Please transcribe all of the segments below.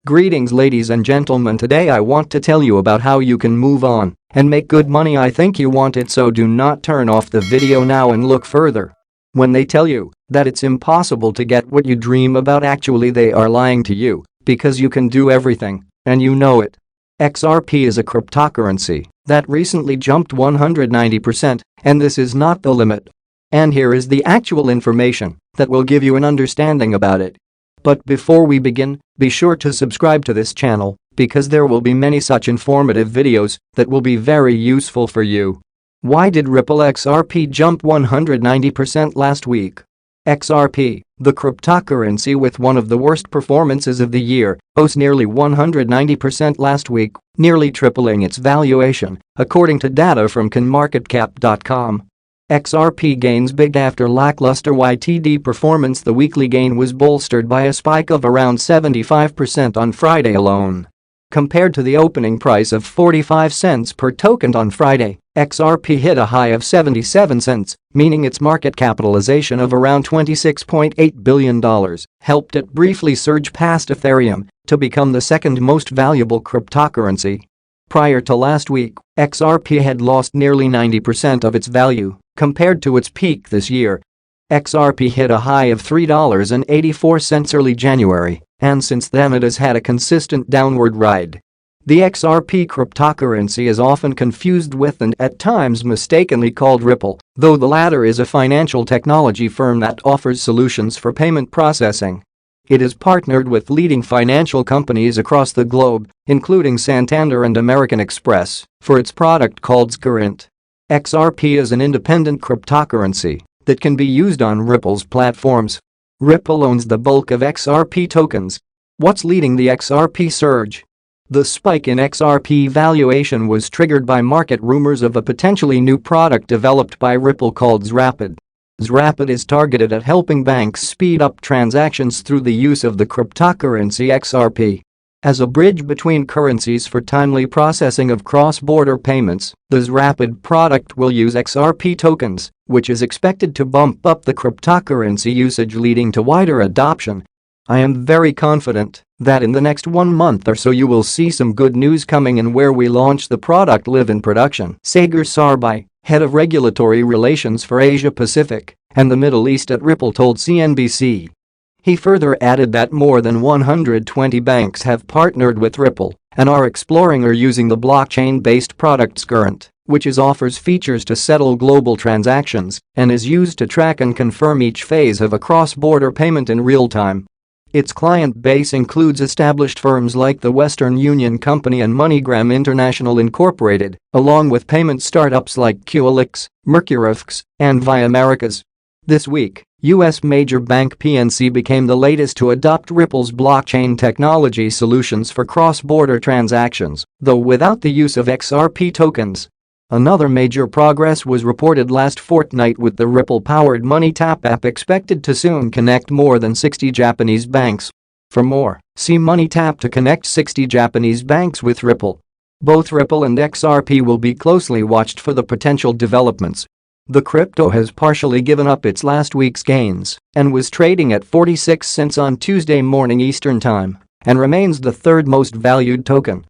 Greetings ladies and gentlemen, today I want to tell you about how you can move on and make good money. I think you want it, so do not turn off the video now and look further. When they tell you that it's impossible to get what you dream about, actually they are lying to you, because you can do everything, and you know it. XRP is a cryptocurrency that recently jumped 190%, and this is not the limit. And here is the actual information that will give you an understanding about it. But before we begin, be sure to subscribe to this channel because there will be many such informative videos that will be very useful for you. Why did Ripple XRP jump 190% last week? XRP, the cryptocurrency with one of the worst performances of the year, rose nearly 190% last week, nearly tripling its valuation, according to data from CoinMarketCap.com. XRP gains big after lackluster YTD performance. The weekly gain was bolstered by a spike of around 75% on Friday alone. Compared to the opening price of 45 cents per token on Friday, XRP hit a high of 77 cents, meaning its market capitalization of around $26.8 billion helped it briefly surge past Ethereum to become the second most valuable cryptocurrency. Prior to last week, XRP had lost nearly 90% of its value compared to its peak this year. XRP hit a high of $3.84 early January, and since then it has had a consistent downward ride. The XRP cryptocurrency is often confused with and at times mistakenly called Ripple, though the latter is a financial technology firm that offers solutions for payment processing. It is partnered with leading financial companies across the globe, including Santander and American Express, for its product called Current. XRP is an independent cryptocurrency that can be used on Ripple's platforms. Ripple owns the bulk of XRP tokens. What's leading the XRP surge? The spike in XRP valuation was triggered by market rumors of a potentially new product developed by Ripple called Zrapid. Zrapid is targeted at helping banks speed up transactions through the use of the cryptocurrency XRP. As a bridge between currencies for timely processing of cross-border payments, the Zrapid product will use XRP tokens, which is expected to bump up the cryptocurrency usage, leading to wider adoption. I am very confident that in the next 1 month or so you will see some good news coming in where we launch the product live in production. Sagar Sarbai, head of regulatory relations for Asia Pacific and the Middle East at Ripple, told CNBC. He further added that more than 120 banks have partnered with Ripple and are exploring or using the blockchain-based product Current, which offers features to settle global transactions and is used to track and confirm each phase of a cross-border payment in real time. Its client base includes established firms like the Western Union Company and MoneyGram International Incorporated, along with payment startups like QLX, Mercurifx, and Via Americas. This week, U.S. major bank PNC became the latest to adopt Ripple's blockchain technology solutions for cross-border transactions, though without the use of XRP tokens. Another major progress was reported last fortnight, with the Ripple-powered MoneyTap app expected to soon connect more than 60 Japanese banks. For more, see MoneyTap to connect 60 Japanese banks with Ripple. Both Ripple and XRP will be closely watched for the potential developments. The crypto has partially given up its last week's gains and was trading at 46 cents on Tuesday morning Eastern Time and remains the third most valued token.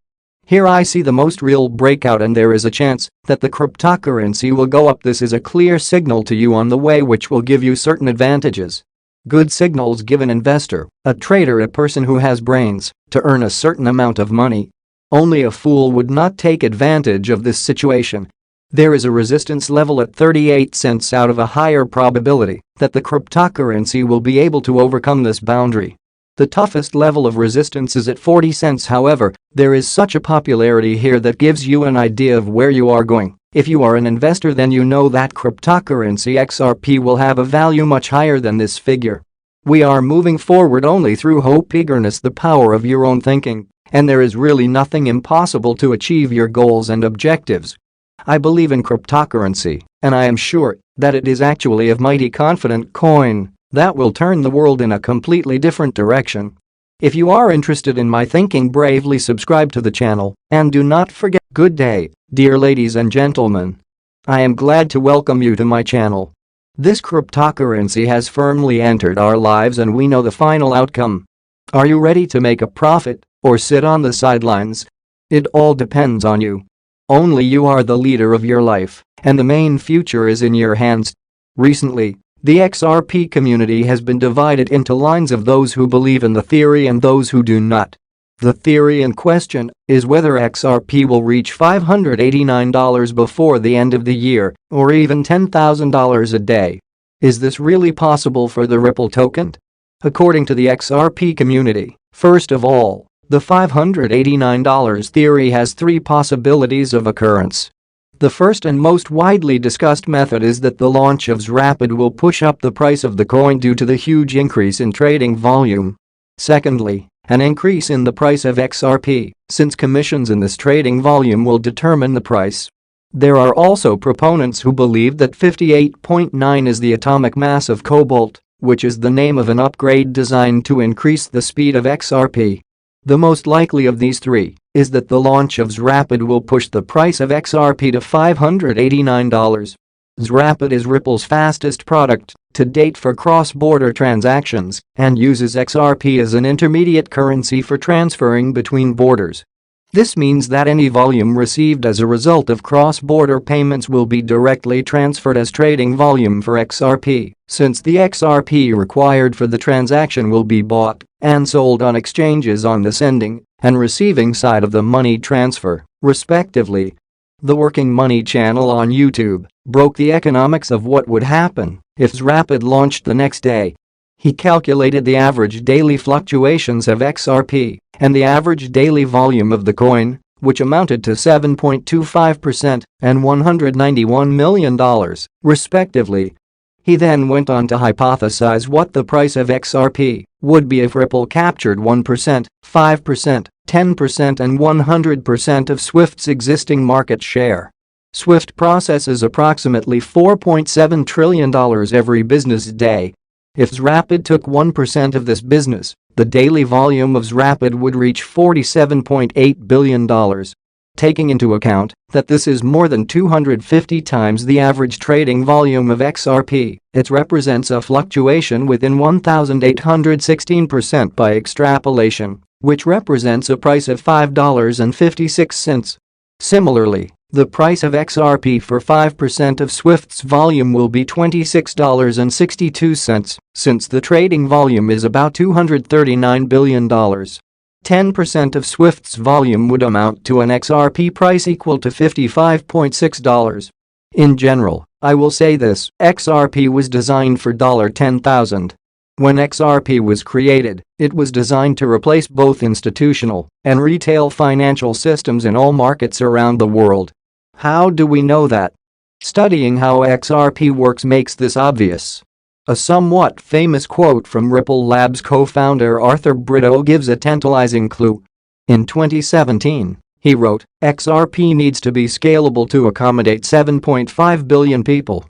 Here I see the most real breakout, and there is a chance that the cryptocurrency will go up. This is a clear signal to you on the way, which will give you certain advantages. Good signals give an investor, a trader, a person who has brains, to earn a certain amount of money. Only a fool would not take advantage of this situation. There is a resistance level at 38 cents out of a higher probability that the cryptocurrency will be able to overcome this boundary. The toughest level of resistance is at 40 cents. However, there is such a popularity here that gives you an idea of where you are going. If you are an investor, then you know that cryptocurrency XRP will have a value much higher than this figure. We are moving forward only through hope, eagerness, the power of your own thinking, and there is really nothing impossible to achieve your goals and objectives. I believe in cryptocurrency, and I am sure that it is actually a mighty confident coin that will turn the world in a completely different direction. If you are interested in my thinking, bravely subscribe to the channel and do not forget. Good day, dear ladies and gentlemen. I am glad to welcome you to my channel. This cryptocurrency has firmly entered our lives and we know the final outcome. Are you ready to make a profit or sit on the sidelines? It all depends on you. Only you are the leader of your life, and the main future is in your hands. Recently, the XRP community has been divided into lines of those who believe in the theory and those who do not. The theory in question is whether XRP will reach $589 before the end of the year, or even $10,000 a day. Is this really possible for the Ripple token? According to the XRP community, first of all, the $589 theory has three possibilities of occurrence. The first and most widely discussed method is that the launch of XRapid will push up the price of the coin due to the huge increase in trading volume. Secondly, an increase in the price of XRP, since commissions in this trading volume will determine the price. There are also proponents who believe that 58.9 is the atomic mass of Cobalt, which is the name of an upgrade designed to increase the speed of XRP. The most likely of these three is that the launch of XRapid will push the price of XRP to $589. XRapid is Ripple's fastest product to date for cross-border transactions and uses XRP as an intermediate currency for transferring between borders. This means that any volume received as a result of cross-border payments will be directly transferred as trading volume for XRP, since the XRP required for the transaction will be bought and sold on exchanges on the sending and receiving side of the money transfer, respectively. The Working Money channel on YouTube broke the economics of what would happen if XRapid launched the next day. He calculated the average daily fluctuations of XRP and the average daily volume of the coin, which amounted to 7.25% and $191 million, respectively. He then went on to hypothesize what the price of XRP would be if Ripple captured 1%, 5%, 10% and 100% of Swift's existing market share. Swift processes approximately $4.7 trillion every business day. If XRapid took 1% of this business, the daily volume of XRapid would reach $47.8 billion. Taking into account that this is more than 250 times the average trading volume of XRP, it represents a fluctuation within 1,816% by extrapolation, which represents a price of $5.56. Similarly, the price of XRP for 5% of Swift's volume will be $26.62, since the trading volume is about $239 billion. 10% of Swift's volume would amount to an XRP price equal to $55.6. In general, I will say this, XRP was designed for $10,000. When XRP was created, it was designed to replace both institutional and retail financial systems in all markets around the world. How do we know that? Studying how XRP works makes this obvious. A somewhat famous quote from Ripple Labs co-founder Arthur Britto gives a tantalizing clue. In 2017, he wrote, "XRP needs to be scalable to accommodate 7.5 billion people."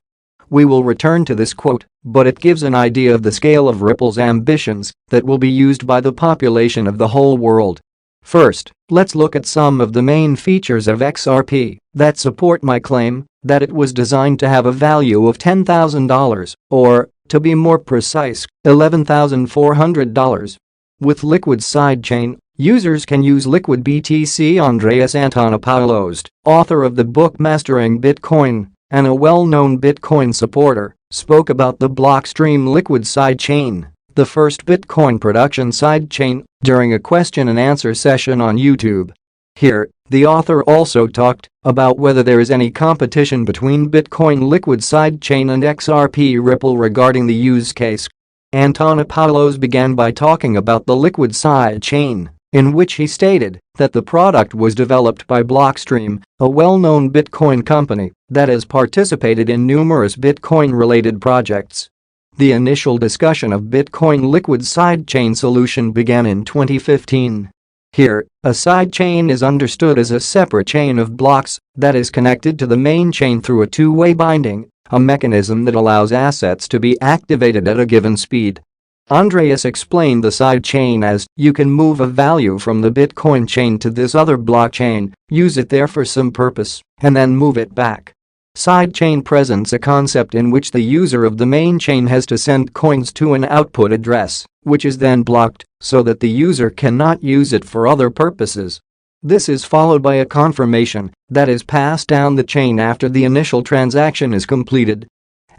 We will return to this quote, but it gives an idea of the scale of Ripple's ambitions that will be used by the population of the whole world. First, let's look at some of the main features of XRP that support my claim that it was designed to have a value of $10,000, or, to be more precise, $11,400. With Liquid sidechain, users can use Liquid BTC. Andreas Antonopoulos, author of the book Mastering Bitcoin and a well-known Bitcoin supporter, spoke about the Blockstream Liquid sidechain, the first Bitcoin production sidechain, during a question-and-answer session on YouTube. Here, the author also talked about whether there is any competition between Bitcoin Liquid sidechain and XRP Ripple regarding the use case. Antonopoulos began by talking about the Liquid sidechain, in which he stated that the product was developed by Blockstream, a well-known Bitcoin company that has participated in numerous Bitcoin-related projects. The initial discussion of Bitcoin Liquid sidechain solution began in 2015. Here, a sidechain is understood as a separate chain of blocks that is connected to the main chain through a two-way binding, a mechanism that allows assets to be activated at a given speed. Andreas explained the sidechain as, you can move a value from the Bitcoin chain to this other blockchain, use it there for some purpose, and then move it back. Sidechain presents a concept in which the user of the main chain has to send coins to an output address, which is then blocked so that the user cannot use it for other purposes. This is followed by a confirmation that is passed down the chain after the initial transaction is completed.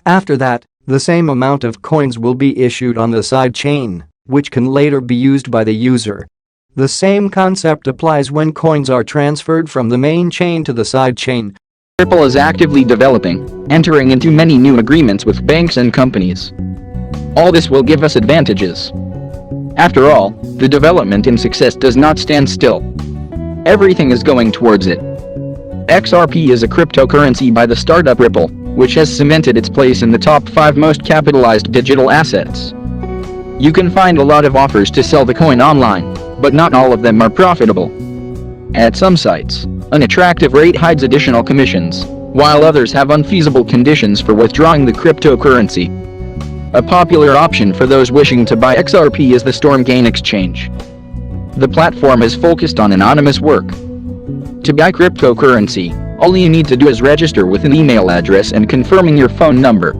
After that, the same amount of coins will be issued on the side chain, which can later be used by the user. The same concept applies when coins are transferred from the main chain to the side chain. Ripple is actively developing, entering into many new agreements with banks and companies. All this will give us advantages. After all, the development and success does not stand still. Everything is going towards it. XRP is a cryptocurrency by the startup Ripple, which has cemented its place in the top 5 most capitalized digital assets. You can find a lot of offers to sell the coin online, but not all of them are profitable. At some sites, an attractive rate hides additional commissions, while others have unfeasible conditions for withdrawing the cryptocurrency. A popular option for those wishing to buy XRP is the Stormgain exchange. The platform is focused on anonymous work. To buy cryptocurrency, all you need to do is register with an email address and confirming your phone number.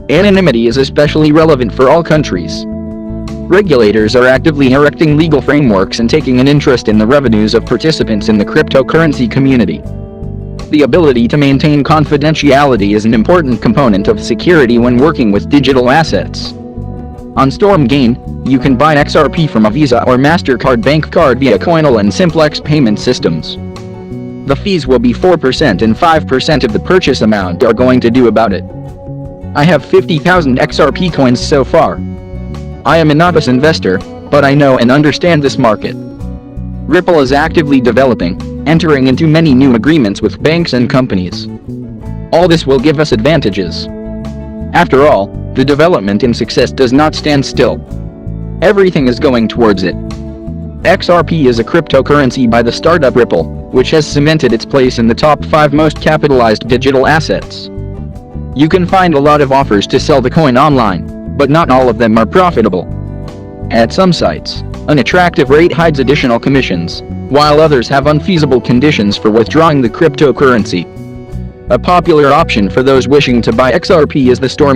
Anonymity is especially relevant for all countries. Regulators are actively erecting legal frameworks and taking an interest in the revenues of participants in the cryptocurrency community. The ability to maintain confidentiality is an important component of security when working with digital assets. On Stormgain, you can buy XRP from a Visa or MasterCard bank card via Coinal and Simplex payment systems. The fees will be 4% and 5% of the purchase amount are going to do about it. I have 50,000 XRP coins so far. I am a novice investor, but I know and understand this market. Ripple is actively developing, entering into many new agreements with banks and companies. All this will give us advantages. After all, the development and success does not stand still. Everything is going towards it. XRP is a cryptocurrency by the startup Ripple, which has cemented its place in the top 5 most capitalized digital assets. You can find a lot of offers to sell the coin online, but not all of them are profitable. At some sites, an attractive rate hides additional commissions, while others have unfeasible conditions for withdrawing the cryptocurrency. A popular option for those wishing to buy XRP is the Storm